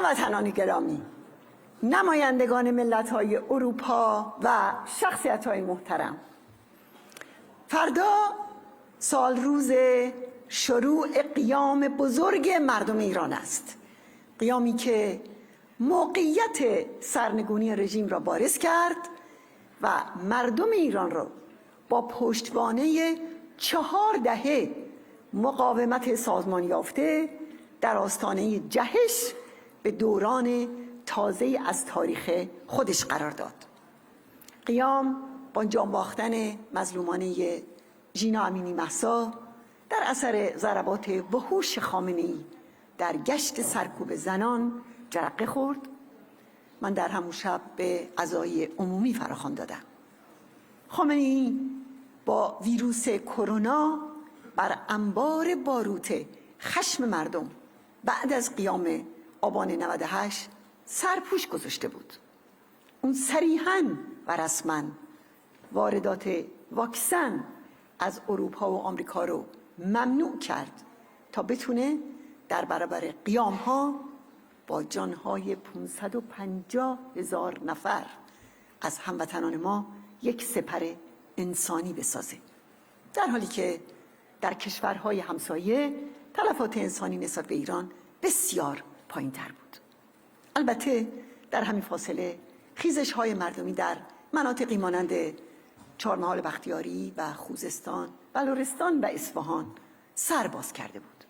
هموطنان گرامی، نمایندگان ملت‌های اروپا و شخصیت‌های محترم، فردا سال روز شروع قیام بزرگ مردم ایران است. قیامی که موقعیت سرنگونی رژیم را بارز کرد و مردم ایران را با پشتوانه 4 دهه مقاومت سازمان یافته در آستانه جهش به دوران تازه از تاریخ خودش قرار داد. قیام با جان باختن مظلومانه ژینا امینی مهسا در اثر ضربات وحوش خامنه‌ای در گشت سرکوب زنان جرقه خورد. من در همون شب به عزای عمومی فراخوان دادم. خامنه‌ای با ویروس کرونا بر انبار باروت خشم مردم بعد از قیام آبان 98 سرپوش گذاشته بود. اون صریحاً و رسماً واردات واکسن از اروپا و آمریکا رو ممنوع کرد تا بتونه در برابر قیام‌ها با جان‌های 550,000 نفر از هموطنان ما یک سپر انسانی بسازه، در حالی که در کشورهای همسایه تلفات انسانی نسبت به ایران بسیار پایین‌تر بود. البته در همین فاصله خیزش‌های مردمی در مناطقی مانند چهارمحال بختیاری و خوزستان، بلوچستان و اصفهان سر باز کرده بود.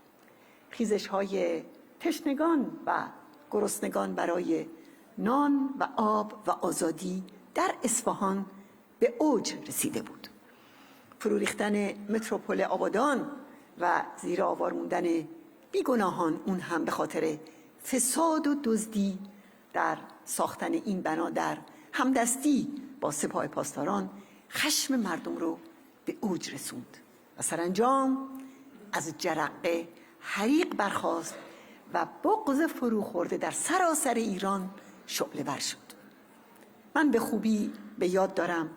خیزش‌های تشنگان و گرسنگان برای نان و آب و آزادی در اصفهان به اوج رسیده بود. فرو ریختن متروپول آبادان و زیر آوار موندن بیگناهان، اون هم به خاطر فساد و دزدی در ساختن این بنا در همدستی با سپاه پاسداران، خشم مردم رو به اوج رسوند و سرانجام از جرقه حریق برخاست و بغض فرو خورده در سراسر ایران شعله ور شد. من به خوبی به یاد دارم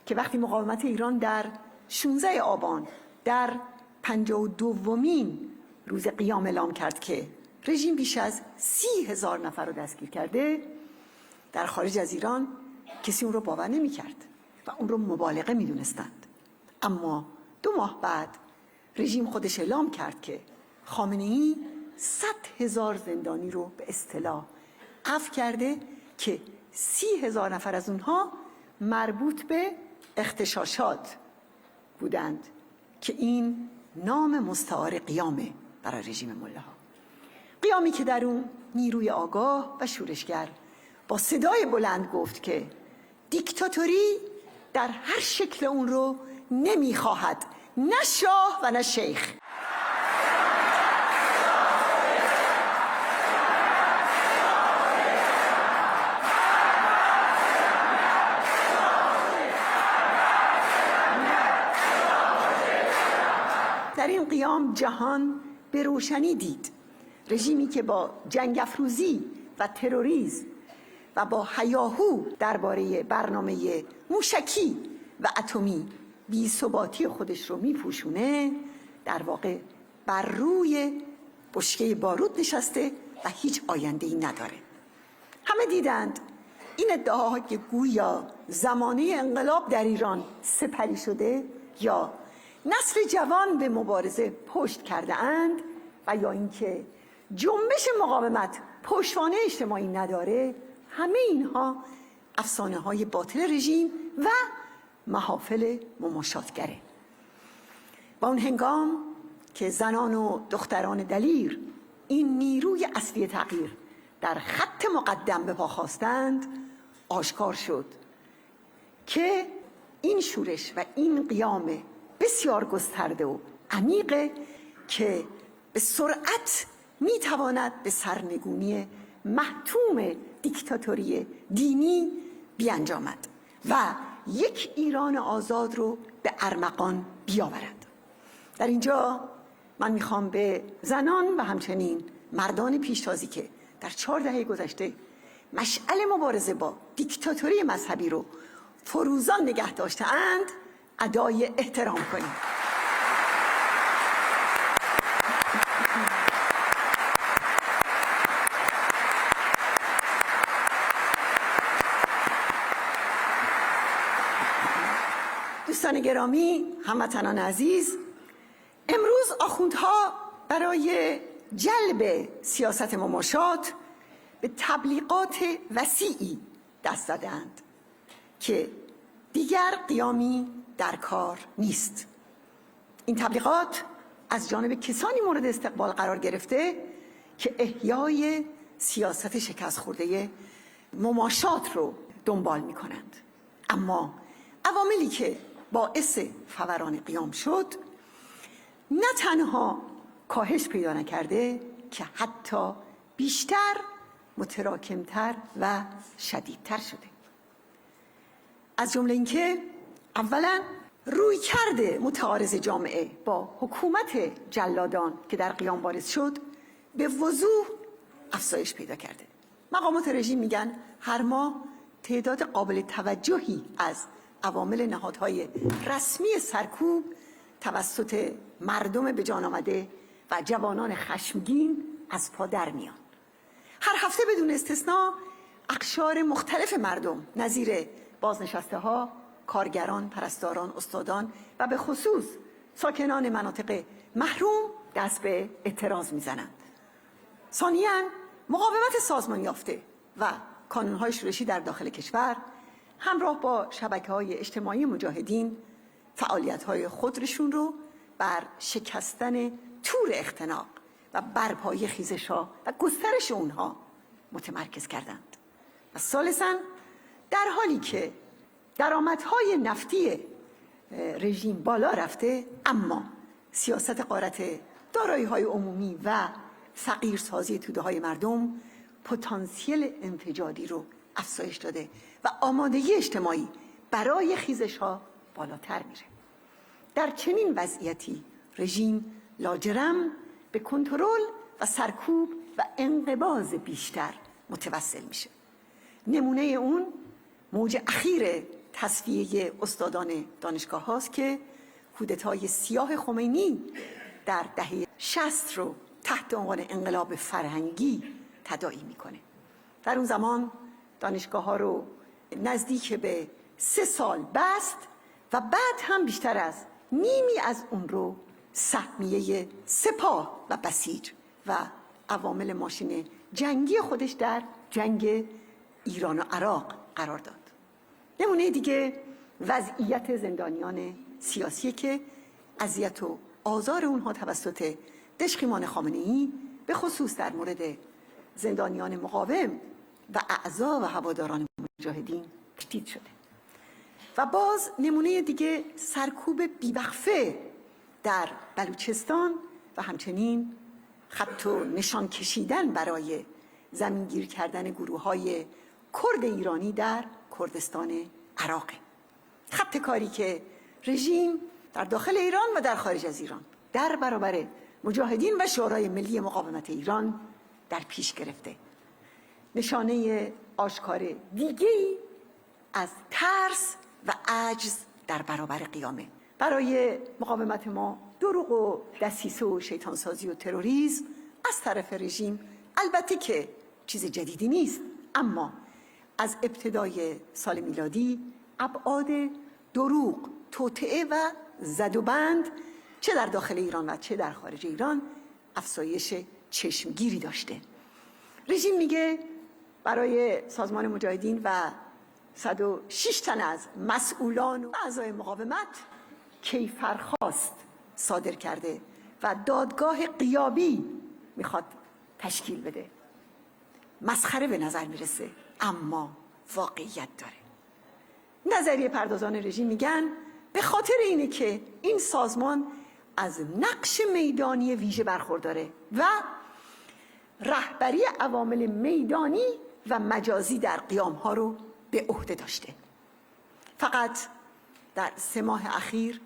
که وقتی مقاومت ایران در 16 آبان در 52مین روز قیام اعلام کرد که رژیم بیش از 30,000 نفر رو دستگیر کرده، در خارج از ایران کسی اون رو باور نمی کرد و اون رو مبالغه می دونستند. اما 2 ماه بعد رژیم خودش اعلام کرد که خامنه‌ای 100,000 زندانی رو به اصطلاح عفو کرده که 30,000 نفر از اونها مربوط به اغتشاشات بودند که این نام مستعار قیامه برای رژیم ملاها. قیامی که در اون نیروی آگاه و شورشگر با صدای بلند گفت که دیکتاتوری در هر شکل اون رو نمیخواهد، نه شاه و نه شیخ. در این قیام جهان به روشنی دید رژیمی که با جنگ افروزی و تروریسم و با هیاهو درباره برنامه موشکی و اتمی بی‌ثباتی خودش رو میپوشونه، در واقع بر روی بشکه بارود نشسته و هیچ آینده‌ای نداره. همه دیدند این ادعاها که گویا زمانه انقلاب در ایران سپری شده یا نسل جوان به مبارزه پشت کرده اند و یا اینکه جنبش مقاومت پشتوانه اجتماعی نداره، همه اینها افسانه‌های باطل رژیم و محافل مماشاتگره. و اون هنگام که زنان و دختران دلیر، این نیروی اصلی تغییر، در خط مقدم به پا خواستند، آشکار شد که این شورش و این قیام بسیار گسترده و عمیقه که به سرعت میتواند به سرنگونی محتوم دیکتاتوری دینی بیانجامد و یک ایران آزاد رو به ارمغان بیاورد. در اینجا من میخوام به زنان و همچنین مردان پیشتازی که در 4 دهه گذشته مشعل مبارزه با دیکتاتوری مذهبی رو فروزان نگه داشته‌اند ادای احترام کنیم. دوستان گرامی، هموطنان عزیز، امروز آخوندها برای جلب سیاست مماشات به تبلیغات وسیعی دست دادند که دیگر قیامی در کار نیست. این تبلیغات از جانب کسانی مورد استقبال قرار گرفته که احیای سیاست شکست خورده مماشات رو دنبال می کنند. اما عواملی که باعث فوران قیام شد نه تنها کاهش پیدا نکرده که حتی بیشتر، متراکمتر و شدیدتر شده. از جمله اینکه اولا رویکرد متعارض جامعه با حکومت جلادان که در قیام بارز شد به وضوح افزایش پیدا کرده. مقامات رژیم میگن هر ماه تعداد قابل توجهی از عوامل نهادهای رسمی سرکوب توسط مردم به جان آمده و جوانان خشمگین از پا در میان. هر هفته بدون استثنا اقشار مختلف مردم نظیر بازنشسته ها، کارگران، پرستاران، استادان و به خصوص ساکنان مناطق محروم دست به اعتراض میزنند. ثانیاً مقاومت سازمان یافته و کانون‌های شورشی در داخل کشور همراه با شبکه‌های اجتماعی مجاهدین فعالیت‌های خودشون رو بر شکستن تور اختناق و برپایی خیزش‌ها و گسترش اونها متمرکز کردند. و ثالثاً در حالی که درآمدهای نفتی رژیم بالا رفته، اما سیاست غارت دارایی‌های عمومی و فقیرسازی توده‌های مردم پتانسیل انفجاری رو افزایش داده و آمادگی اجتماعی برای خیزش‌ها بالاتر میره. در چنین وضعیتی رژیم لاجرم به کنترل و سرکوب و انقباض بیشتر متوسل میشه. نمونه اون موج اخیر تصفیه استادان دانشگاه هاست که کودتای سیاه خمینی در دهه 60 رو تحت عنوان انقلاب فرهنگی تداعی میکنه. در اون زمان دانشگاه ها رو نزدیک به 3 سال بست و بعد هم بیشتر از نیمی از اون رو سهمیه سپاه و بسیج و عوامل ماشین جنگی خودش در جنگ ایران و عراق قرار داد. نمونه دیگه وضعیت زندانیان سیاسی که اذیت و آزار اونها توسط دشقیمان خامنه‌ای به خصوص در مورد زندانیان مقاوم و اعضا و هواداران مجاهدین شدید شده. و باز نمونه دیگه سرکوب بیوقفه در بلوچستان و همچنین خط و نشان کشیدن برای زمینگیر کردن گروه‌های کرد ایرانی در کردستان عراق. خط کاری که رژیم در داخل ایران و در خارج از ایران در برابر مجاهدین و شورای ملی مقاومت ایران در پیش گرفته. نشانه آشکار دیگه‌ای از ترس و عجز در برابر قیامه. برای مقاومت ما دروغ و دسیسه و شیطانسازی و تروریسم از طرف رژیم البته که چیز جدیدی نیست، اما از ابتدای سال میلادی ابعاد دروغ، توطئه و زدوبند چه در داخل ایران و چه در خارج ایران افزایش چشمگیری داشته. رژیم میگه برای سازمان مجاهدین و 106 تن از مسئولان و اعضای مقاومت کیفرخواست صادر کرده و دادگاه غیابی میخواد تشکیل بده. مسخره به نظر میرسه، اما واقعیت داره. نظریه پردازان رژیم میگن به خاطر اینه که این سازمان از نقش میدانی ویژه برخورداره و رهبری عوامل میدانی و مجازی در قیام ها رو به عهده داشته. فقط در 3 ماه اخیر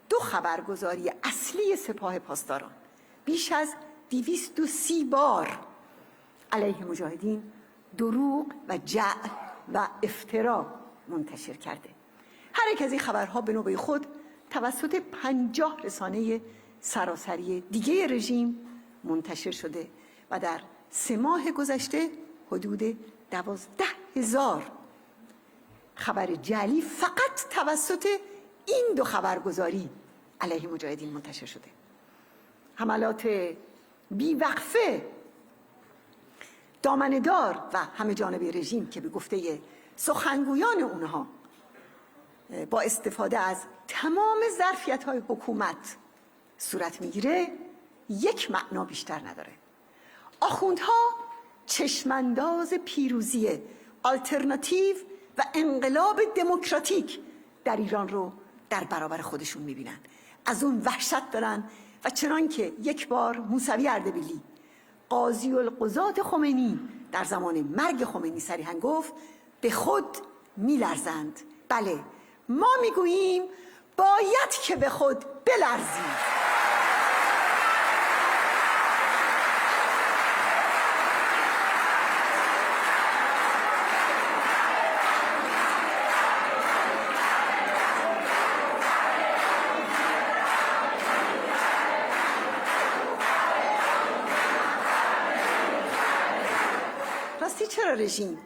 2 خبرگزاری اصلی سپاه پاسداران بیش از 230 بار علیه مجاهدین دروغ و جعل و افترا منتشر کرده. هر یک از این خبرها به نوبه خود توسط 50 رسانه سراسری دیگه رژیم منتشر شده و در 3 ماه گذشته حدود 12,000 خبر جعلی فقط توسط این دو خبرگزاری علیه مجاهدین منتشر شده. حملات بیوقفه دامنه‌دار و همه جانبه رژیم که به گفته سخنگویان اونها با استفاده از تمام ظرفیت‌های حکومت صورت میگیره، یک معنا بیشتر نداره. آخوندها چشمانداز پیروزی آلترناتیو و انقلاب دموکراتیک در ایران رو در برابر خودشون میبینن، از اون وحشت دارن و چنان که یک بار موسوی اردبیلی قاضی القضات خمینی در زمان مرگ خمینی صریحاً گفت به خود میلرزند. بله، ما میگوییم باید که به خود بلرزیم. راستی چرا رژیم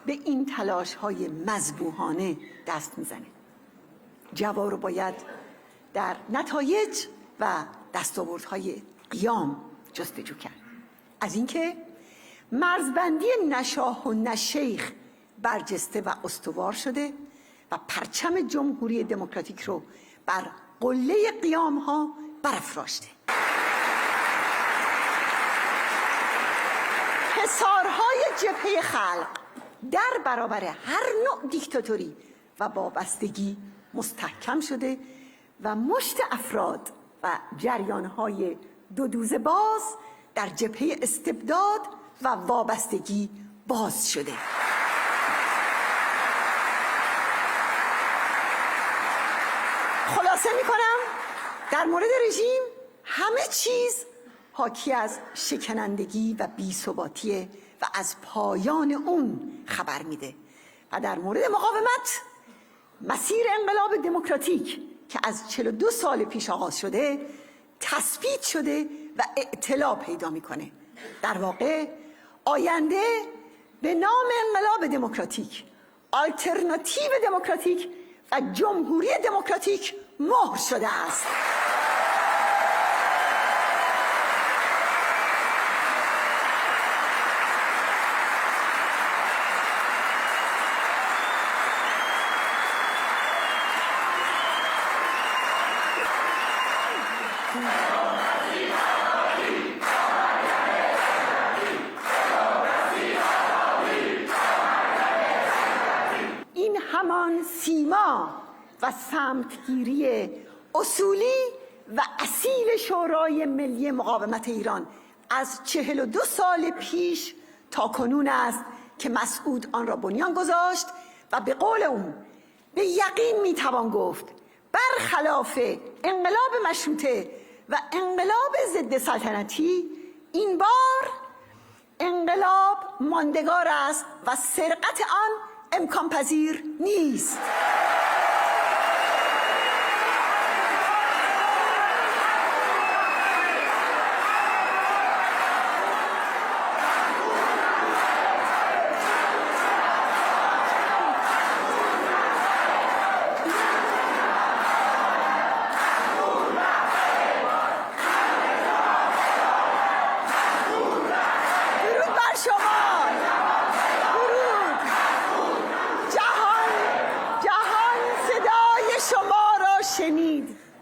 به این تلاش‌های مذبوحانه دست میزنه؟ جواب رو باید در نتایج و دستاوردهای قیام جستجو کرد. از اینکه مرزبندی نشاه و نشیخ برجسته و استوار شده و پرچم جمهوری دموکراتیک رو بر قله قیام‌ها برافراشته. حصارهای جبهه خلق در برابر هر نوع دیکتاتوری و وابستگی مستحکم شده و مشت افراد و جریانهای دو دوزه باز در جبهه استبداد و وابستگی باز شده. خلاصه میکنم در مورد رژیم همه چیز حاکی از شکنندگی و بی‌ثباتیه و از پایان اون خبر میده. و در مورد مقاومت، مسیر انقلاب دموکراتیک که از 42 سال پیش آغاز شده تثبیت شده و اعتلا پیدا میکنه. در واقع آینده به نام انقلاب دموکراتیک، آلترناتیو دموکراتیک و جمهوری دموکراتیک مهر شده است. این همان سیما و سمتگیری اصولی و اصیل شورای ملی مقاومت ایران از 42 سال پیش تا کنون است که مسعود آن را بنیان گذاشت و به قول اون به یقین میتوان گفت برخلاف انقلاب مشروطه و انقلاب ضد سلطنتی این بار انقلاب ماندگار است و سرقت آن امکان پذیر نیست.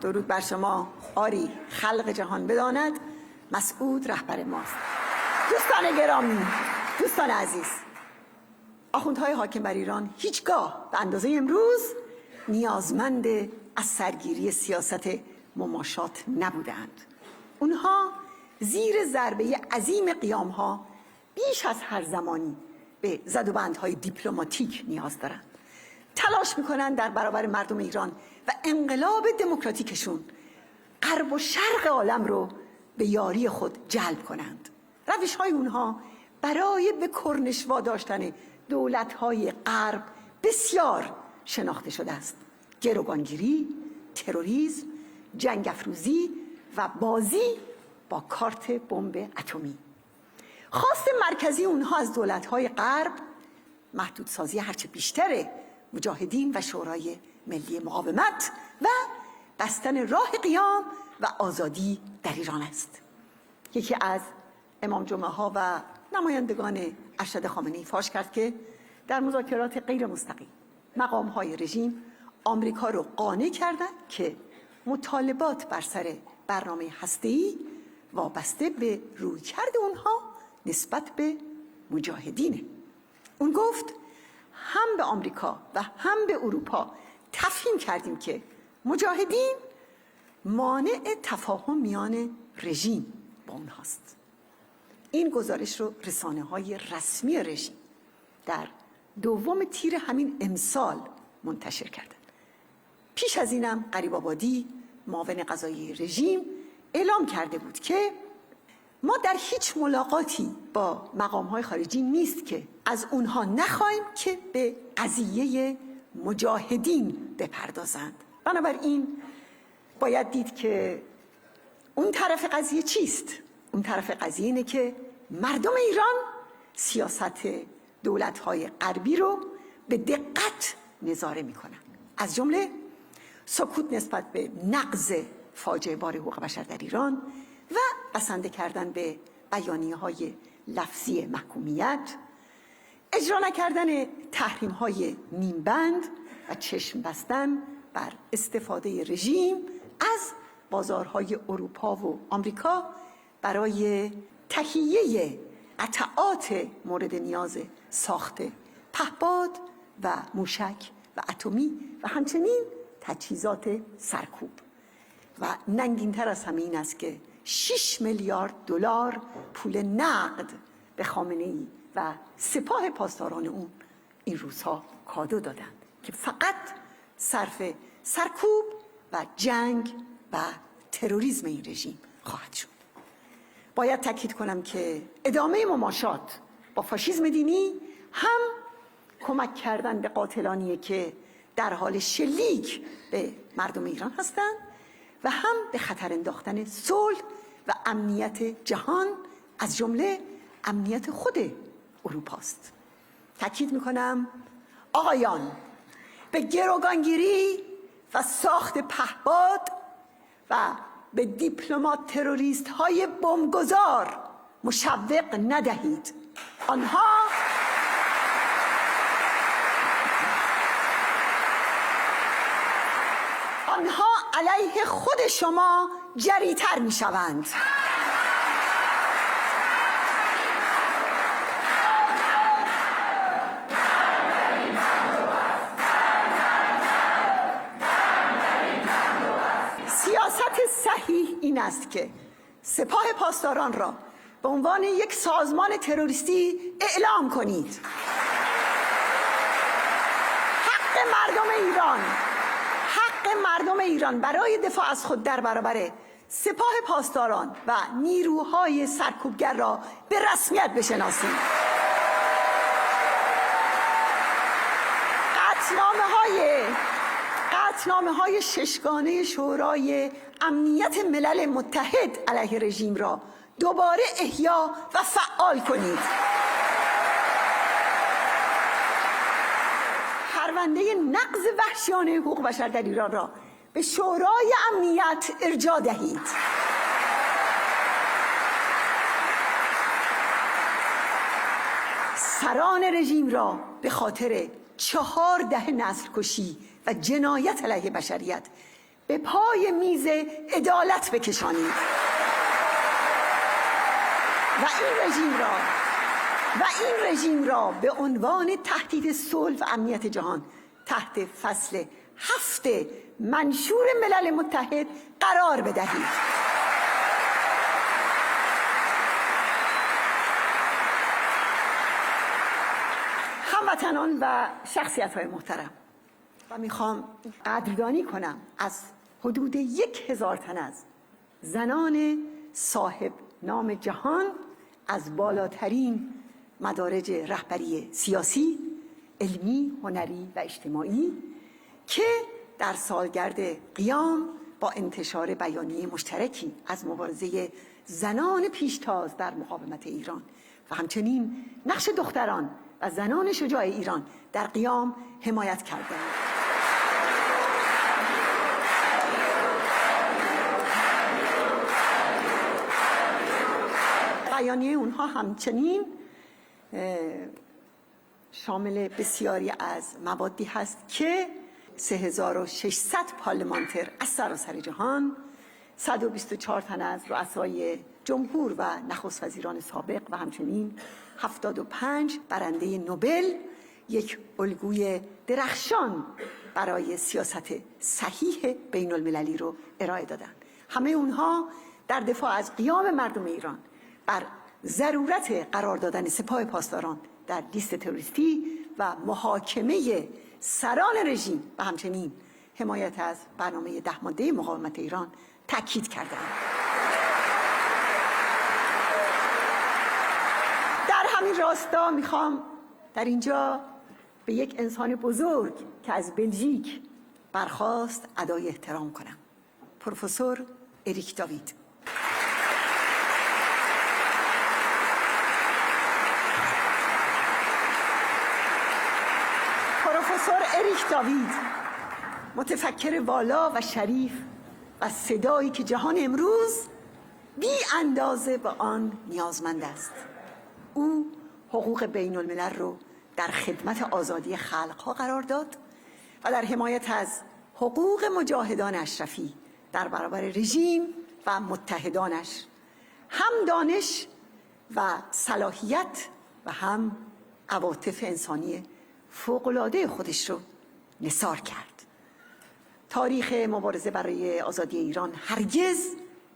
درود بر شما. آری خلق جهان بداند مسعود رهبر ماست. دوستان گرامی، دوستان عزیز، آخوندهای حاکم بر ایران هیچگاه به اندازه امروز نیازمند از سرگیری سیاست مماشات نبودند. اونها زیر ضربه عظیم قیامها بیش از هر زمانی به زدوبندهای دیپلماتیک نیاز دارند. تلاش میکنن در برابر مردم ایران و انقلاب دموکراتیکشون غرب و شرق عالم رو به یاری خود جلب کنند. روش‌های اونها برای به کرنش واداشتن دولت‌های غرب بسیار شناخته شده است: گروگانگیری، تروریسم، جنگ افروزی و بازی با کارت بمب اتمی. خواست مرکزی اونها از دولت‌های غرب محدودسازی هرچه بیشتر مجاهدین و شورای ملی مقاومت و بستن راه قیام و آزادی در ایران است. یکی از امام جمعه ها و نمایندگان ارشد خامنه‌ای فاش کرد که در مذاکرات غیر مستقیم مقام های رژیم آمریکا رو قانع کردند که مطالبات بر سر برنامه هسته‌ای وابسته به رویکرد اونها نسبت به مجاهدینه. اون گفت هم به آمریکا و هم به اروپا تفهیم کردیم که مجاهدین مانع تفاهم میان رژیم با اونهاست. این گزارش رو رسانه‌های رسمی رژیم در 2 تیر همین امسال منتشر کردند. پیش از اینم غریب‌آبادی معاون قضایی رژیم اعلام کرده بود که ما در هیچ ملاقاتی با مقام‌های خارجی نیست که از اونها نخواهیم که به قضیه مجاهدین بپردازند. بنابراین باید دید که اون طرف قضیه چیست؟ اون طرف قضیه اینه که مردم ایران سیاست دولت‌های غربی رو به دقت نظاره می‌کنن. از جمله سکوت نسبت به نقض فاجعه بار حقوق بشر در ایران و بسنده کردن به بیانیه‌های لفظی محکومیت، اجرا نکردن تحریم‌های نیمبند و چشم بستن بر استفاده رژیم از بازارهای اروپا و آمریکا برای تهیه قطعات مورد نیاز ساخت پهپاد و موشک و اتمی و همچنین تجهیزات سرکوب. و ننگین‌تر از همه این است که 6 میلیارد دلار پول نقد به خامنه‌ای و سپاه پاسداران اون این روزها کادو دادند که فقط صرف سرکوب و جنگ و تروریسم این رژیم خواهد شد. باید تاکید کنم که ادامه مماشات با فاشیسم دینی هم کمک کردن به قاتلانیه که در حال شلیک به مردم ایران هستند و هم به خطر انداختن صلح و امنیت جهان از جمله امنیت خود اروپاست. تاکید میکنم آقایان، به گروگانگیری و ساخت پهپاد و به دیپلمات تروریست های بمبگذار مشوق ندهید. آنها علیه خود شما جریتر می شوند. سیاست صحیح این است که سپاه پاسداران را به عنوان یک سازمان تروریستی اعلام کنید. حق مردم ایران برای دفاع از خود در برابر سپاه پاسداران و نیروهای سرکوبگر را به رسمیت بشناسید. قطعنامه‌های ششگانه شورای امنیت ملل متحد علیه رژیم را دوباره احیا و فعال کنید. پرونده نقض وحشیانه حقوق بشر در ایران را به شورای امنیت ارجاع دهید. سران رژیم را به خاطر 4 دهه نسل‌کشی و جنایت علیه بشریت به پای میز عدالت بکشانید و این رژیم را به عنوان تهدید صلح و امنیت جهان تحت فصل 7 منشور ملل متحد قرار بدهید. هموطنان و شخصیت‌های محترم، و میخوام قدردانی کنم از حدود 1000 تن از زنان صاحب نام جهان از بالاترین مدارج رهبری سیاسی، علمی، هنری و اجتماعی که در سالگرد قیام با انتشار بیانیه مشترکی از مبارزه زنان پیشتاز در مقاومت ایران و همچنین نقش دختران و زنان شجاع ایران در قیام حمایت کردند. بیانیه اونها همچنین شامل بسیاری از موادی هست که 3600 پارلمانتر از سراسر جهان، 124 تن از رؤسای جمهور و نخست وزیران سابق و همچنین 75 برنده نوبل یک الگوی درخشان برای سیاست صحیح بین المللی رو ارائه دادند. همه اونها در دفاع از قیام مردم ایران بر ضرورت قرار دادن سپاه پاسداران در لیست تروریستی و محاکمه سران رژیم و همچنین حمایت از برنامه 10 ماده مقاومت ایران تاکید کردند. در همین راستا میخوام در اینجا به یک انسان بزرگ که از بلژیک برخاست ادای احترام کنم. پروفسور اریک داوید. پروفسور اریک داوید، متفکر والا و شریف و صدایی که جهان امروز بی اندازه به آن نیازمند است. او حقوق بین الملل رو در خدمت آزادی خلقها قرار داد و در حمایت از حقوق مجاهدان اشرفی در برابر رژیم و متحدانش هم دانش و صلاحیت و هم عواطف انسانی فوق‌العاده خودش رو نثار کرد. تاریخ مبارزه برای آزادی ایران هرگز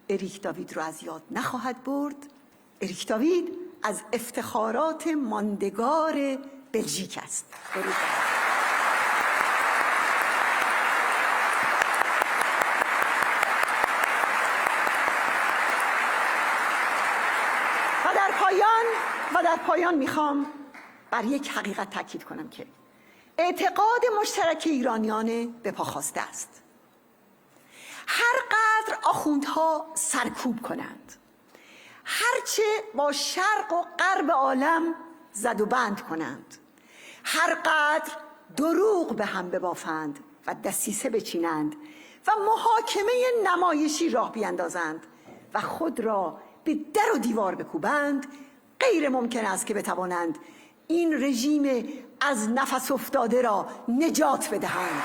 اریک داوید رو از یاد نخواهد برد. اریک داوید از افتخارات ماندگار بلژیک است. و در پایان میخوام بر یک حقیقت تاکید کنم که اعتقاد مشترک ایرانیان به پا خواسته است. هر قدر آخوندها سرکوب کنند، هرچه با شرق و غرب عالم زد و بند کنند، هر قدر دروغ به هم ببافند و دسیسه بچینند و محاکمه نمایشی راه بیندازند و خود را به در و دیوار بکوبند، غیر ممکن است که بتوانند این رژیم از نفس افتاده را نجات بدهند.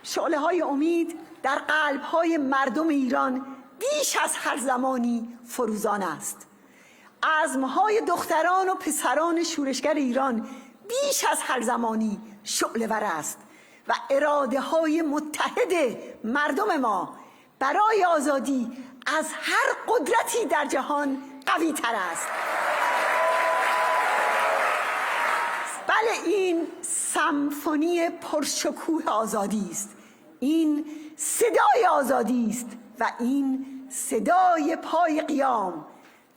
شعله‌های امید در قلب‌های مردم ایران بیش از هر زمانی فروزان است. عزم‌های دختران و پسران شورشگر ایران بیش از هر زمانی شعله‌ور است و اراده‌های متحد مردم ما برای آزادی از هر قدرتی در جهان قوی‌تر است. بله، این سمفونی پرشکوه آزادی است، این صدای آزادی است و این صدای پای قیام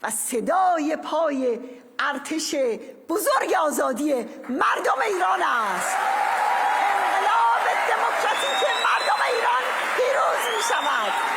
و صدای پای ارتش بزرگ آزادی مردم ایران است. انقلاب دموکراتیک مردم ایران پیروز می شود.